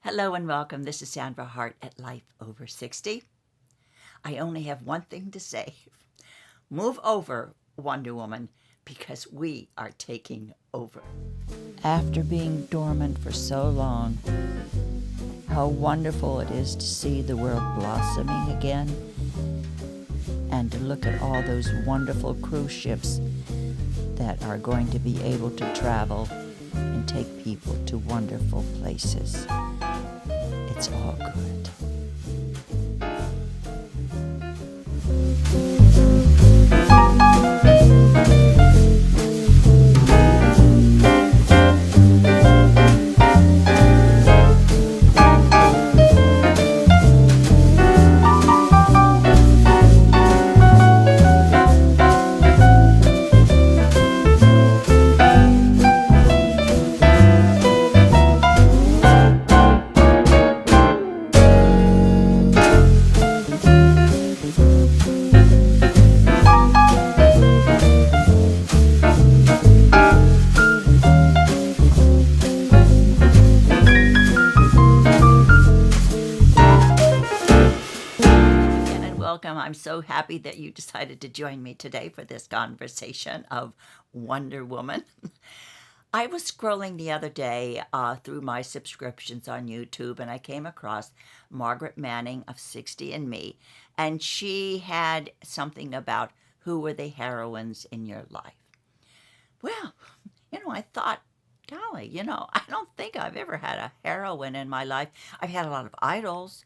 Hello and welcome. This is Sandra Hart at Life Over 60. I only have one thing to say. Move over, Wonder Woman, because we are taking over. After being dormant for so long, how wonderful it is to see the world blossoming again and to look at all those wonderful cruise ships that are going to be able to travel and take people to wonderful places. It's all good. Welcome. I'm so happy that you decided to join me today for this conversation of Wonder Woman. I was scrolling the other day through my subscriptions on YouTube, and I came across Margaret Manning of 60andMe, and she had something about who were the heroines in your life. Well, I thought, golly, I don't think I've ever had a heroine in my life. I've had a lot of idols.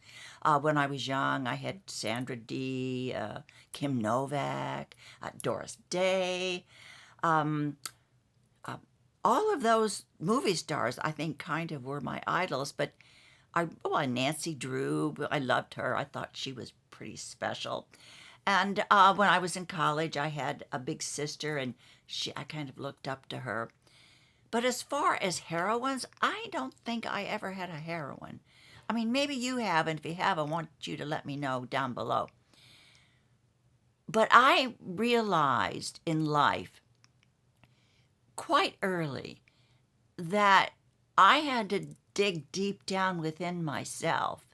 When I was young, I had Sandra D, Kim Novak, Doris Day. All of those movie stars, I think, kind of were my idols. But Nancy Drew, I loved her. I thought she was pretty special. And when I was in college, I had a big sister, and I kind of looked up to her. But as far as heroines, I don't think I ever had a heroine. I mean, maybe you have, and if you have, I want you to let me know down below. But I realized in life quite early that I had to dig deep down within myself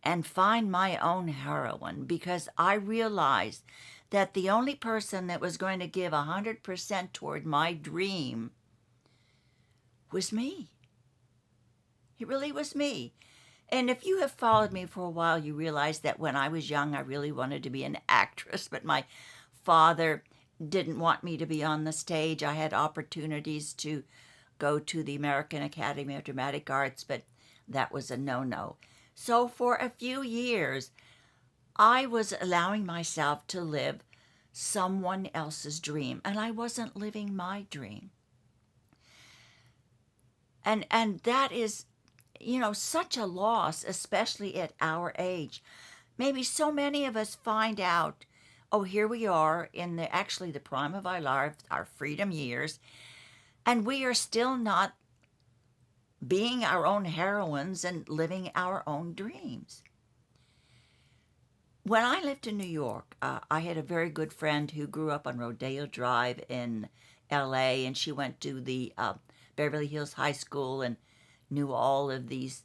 and find my own heroine, because I realized that the only person that was going to give 100% toward my dream was me. It really was me. And if you have followed me for a while, you realize that when I was young, I really wanted to be an actress, but my father didn't want me to be on the stage. I had opportunities to go to the American Academy of Dramatic Arts, but that was a no-no. So for a few years, I was allowing myself to live someone else's dream, and I wasn't living my dream. And that is, such a loss, especially at our age. Maybe so many of us find out, oh, here we are in the prime of our life, our freedom years, and we are still not being our own heroines and living our own dreams. When I lived in New York, I had a very good friend who grew up on Rodeo Drive in LA, and she went to the Beverly Hills High School and knew all of these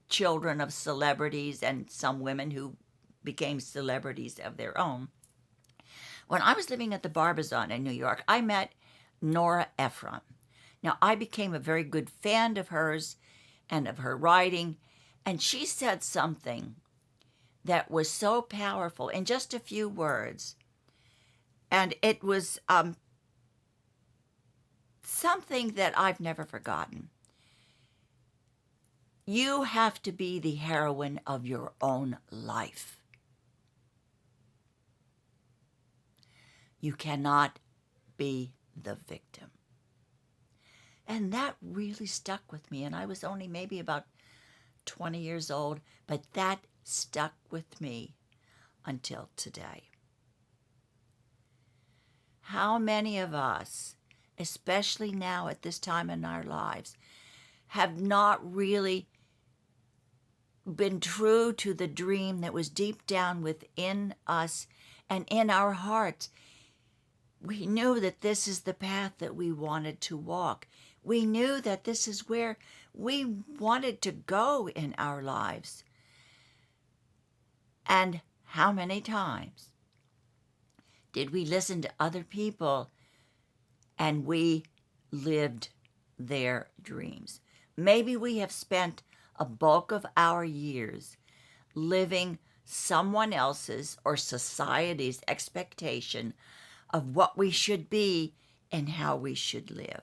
children of celebrities and some women who became celebrities of their own. When I was living at the Barbizon in New York, I met Nora Ephron. Now, I became a very good fan of hers and of her writing, and she said something that was so powerful in just a few words. And it was something that I've never forgotten. You have to be the heroine of your own life. You cannot be the victim. And that really stuck with me. And I was only maybe about 20 years old, but that stuck with me until today. How many of us, especially now at this time in our lives, have not really been true to the dream that was deep down within us and in our hearts? We knew that this is the path that we wanted to walk. We knew that this is where we wanted to go in our lives. And how many times did we listen to other people and we lived their dreams? Maybe we have spent a bulk of our years living someone else's or society's expectation of what we should be and how we should live.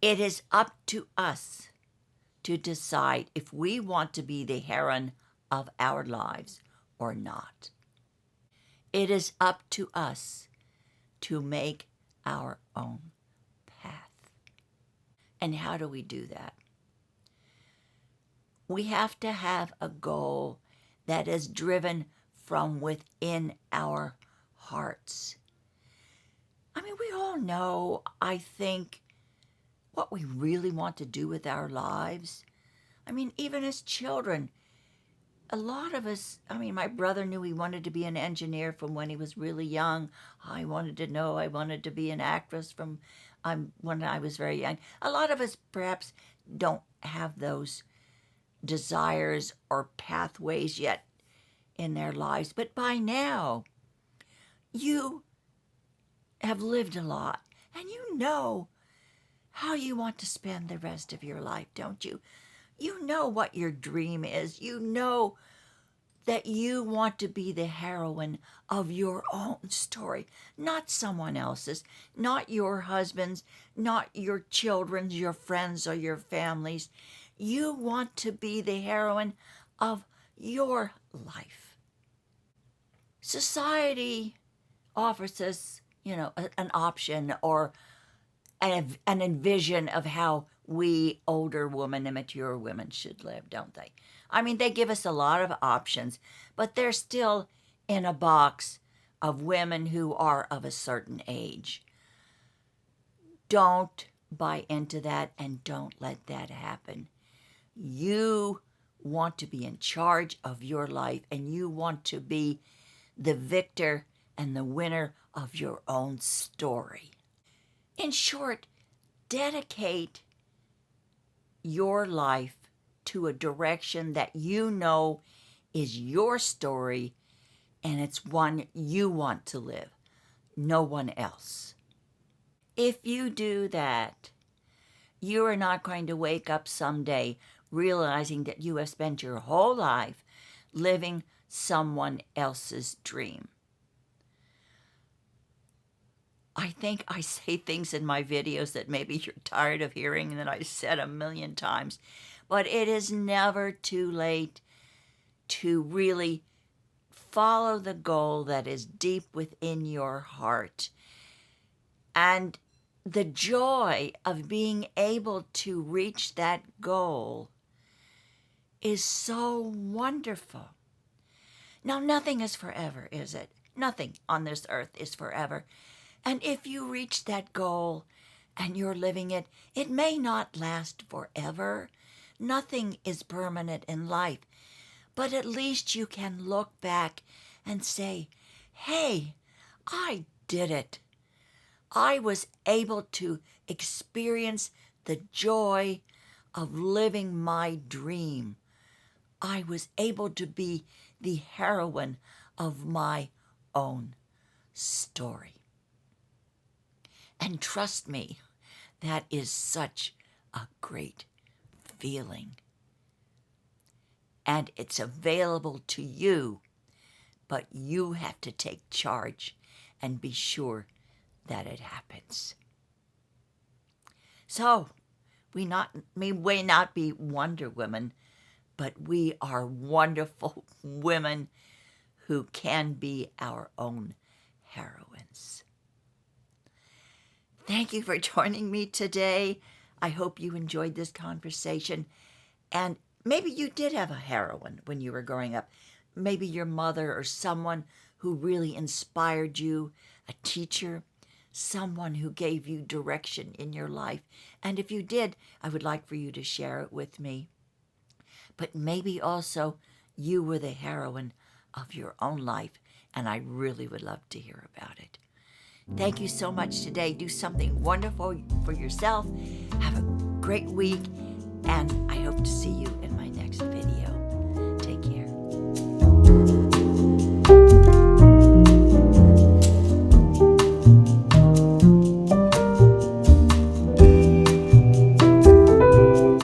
It is up to us to decide if we want to be the heroine of our lives or not. It is up to us to make our own path. And how do we do that? We have to have a goal that is driven from within our hearts. I mean, we all know, I think, what we really want to do with our lives. I mean, even as children, a lot of us, I mean, my brother knew he wanted to be an engineer from when he was really young. I wanted to be an actress from when I was very young. A lot of us perhaps don't have those desires or pathways yet in their lives, but by now, you have lived a lot, and you know how you want to spend the rest of your life, don't you? You know what your dream is. You know that you want to be the heroine of your own story, not someone else's, not your husband's, not your children's, your friends, or your family's. You want to be the heroine of your life. Society offers us, an option or an envision of how we older women and mature women should live, don't they? I mean, they give us a lot of options, but they're still in a box of women who are of a certain age. Don't buy into that and don't let that happen. You want to be in charge of your life, and you want to be the victor and the winner of your own story. In short, dedicate your life to a direction that you know is your story, and it's one you want to live, no one else. If you do that, you are not going to wake up someday realizing that you have spent your whole life living someone else's dream. I think I say things in my videos that maybe you're tired of hearing and that I said a million times, but it is never too late to really follow the goal that is deep within your heart. And the joy of being able to reach that goal is so wonderful. Now, nothing is forever, is it? Nothing on this earth is forever. And if you reach that goal and you're living it, it may not last forever. Nothing is permanent in life. But at least you can look back and say, hey, I did it. I was able to experience the joy of living my dream. I was able to be the heroine of my own story. And trust me, that is such a great feeling. And it's available to you, but you have to take charge and be sure that it happens. So, we may not be Wonder Women, but we are wonderful women who can be our own heroines. Thank you for joining me today. I hope you enjoyed this conversation. And maybe you did have a heroine when you were growing up. Maybe your mother or someone who really inspired you, a teacher, someone who gave you direction in your life. And if you did, I would like for you to share it with me. But maybe also you were the heroine of your own life, and I really would love to hear about it. Thank you so much today. Do something wonderful for yourself. Have a great week, and I hope to see you